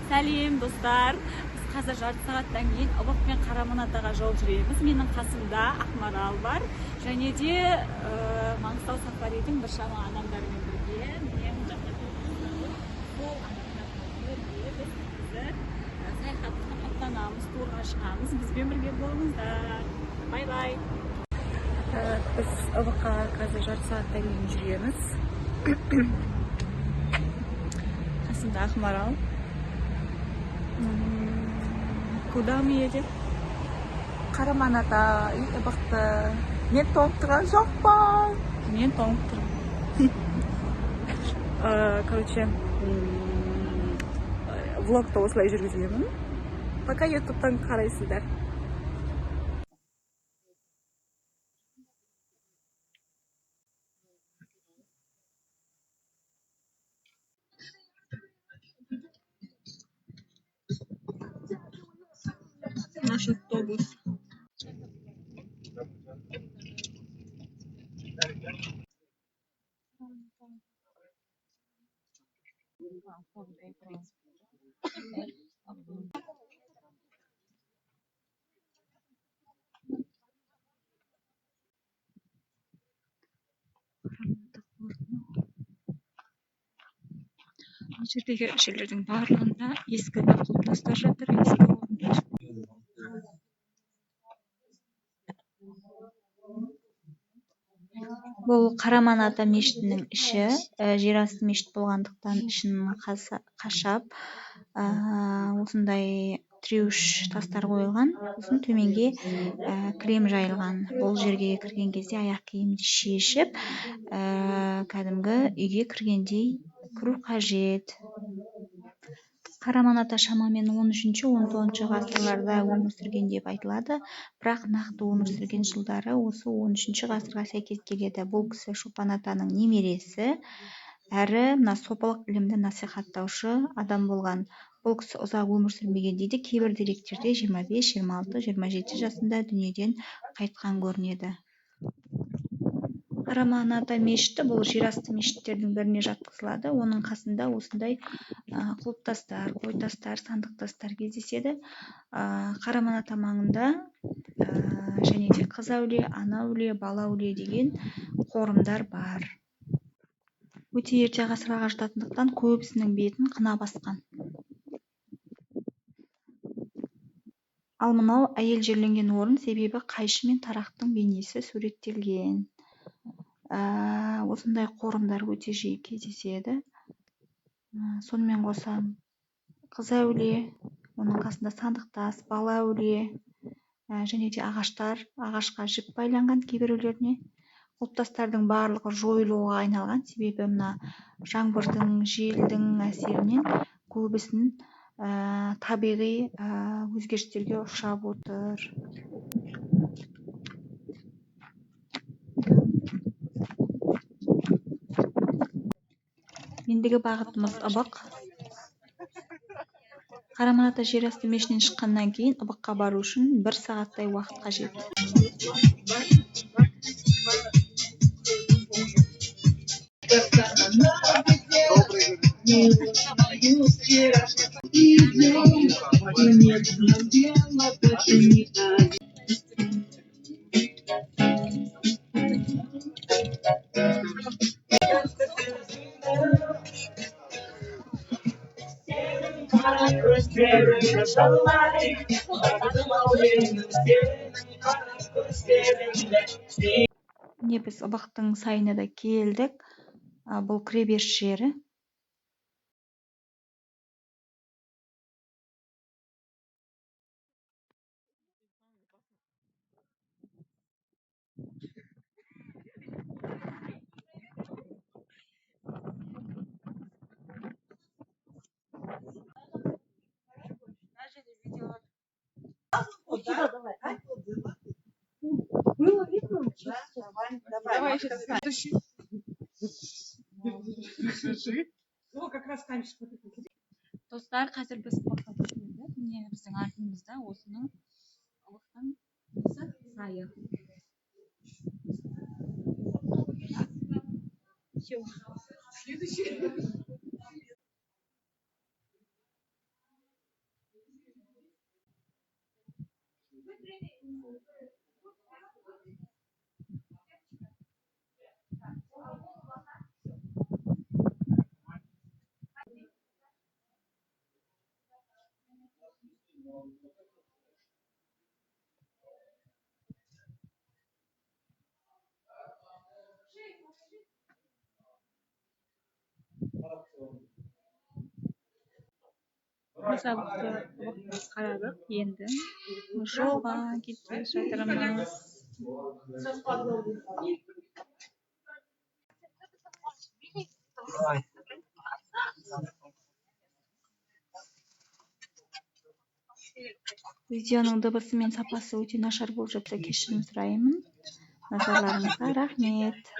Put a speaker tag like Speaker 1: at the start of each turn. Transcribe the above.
Speaker 1: Сәлем достар, біз қазір жарты сағаттан кейін Ыбық пен Қараман-Атаға жол жүреміз. Менің қасымда Ақмарал бар, және де Маңғыстау сафаридің біршама адамдарымен бірге. Мен сол адамдармен бірге біз саяхатқа аттанамыз, турға шығамыз. Бізбен бірге болыңыздар. Бай-бай. Біз Ыбыққа қазір жарты сағаттан кейін жүреміз. Қасымда Ақмарал. Куда мы едем?
Speaker 2: Қараман-Ата, Ыбықты. Мен тоңып тұрған жоқпын.
Speaker 1: Мен тоңып тұрмын. Короче, влогты осылай жүргіземін.
Speaker 2: Пока ютубтан қарайсыздар.
Speaker 1: Наш автобус. Бұл жердегі жерлердің барлығында ескі құлпытастар жатыр, ескі орындар. Бұл Қараман-Ата мешітінің іші, жерасты мешіт болғандықтан ішін қашап, осындай тіреуіш тастар қойылған, сосын төменге кілем жайылған. Бұл жерге кірген кезде аяқ киімді шешіп, кәдімгі үйге кіргендей кіру қажет. Қараман-Ата шамамен 13-19 ғасырларда өмір сүрген деп айтылады, бірақ нақты өмір сүрген жылдары осы 13 ғасырға сәйкес келеді. Бұл кісі Шопан-Атаның немересі, әрі сопылық ілімді насихаттаушы адам болған. Бұл кісі ұзақ өмір сүрмеген дейді, кейбір деректерде 25, 26, 27 жасында дүниеден қайтқан көрінеді. Қараман-Ата мешіті бұл жерасты мешіттердің біріне жатқызылады. Оның қасында осындай құлпытастар, қойтастар, сандықтастар кездеседі. Қараман-Ата маңында және де қыз әулие, ана әулие, бала әулие деген қорымдар бар. Өте ерте ғасырға жататындықтан көбісінің бетін қына басқан. Ал мынау әйел жерленген орын, себебі қайшы мен тарақтың бейнесі суреттелген. Осындай қорымдар өте жиі кездеседі. Сонымен қоса қыз әулие, оның қасында сандықтас, бала әулие және де ағаштар, ағашқа жіп байланған кейбіреулеріне. Құлпытастардың барлығы жойылуға айналған, себебі мына жаңбырдың, желдің әсерінен көбісін табиғи өзгерістерге ұшырап отыр. Ендігі бағытымыз Ыбық. Қараман-Ата жерасты мешітінен шыққаннан кейін Ыбыққа бару үшін 1 сағаттай уақыт қажет. Міне біз Ыбықтың сайына да келдік. Бұл кіреберіс жері.
Speaker 2: Давай следующий.
Speaker 1: Достар, қазір біз Ыбыққа келдік. Міне біздің артымызда осының Ыбықтың сайы. Следующий. Biz qaradik endi jolga ketib жатырмыз. Видеоның дыбысы мен сапасы өте нашар болып жатса, кешірім сұраймын. Назарларыңызға рахмет.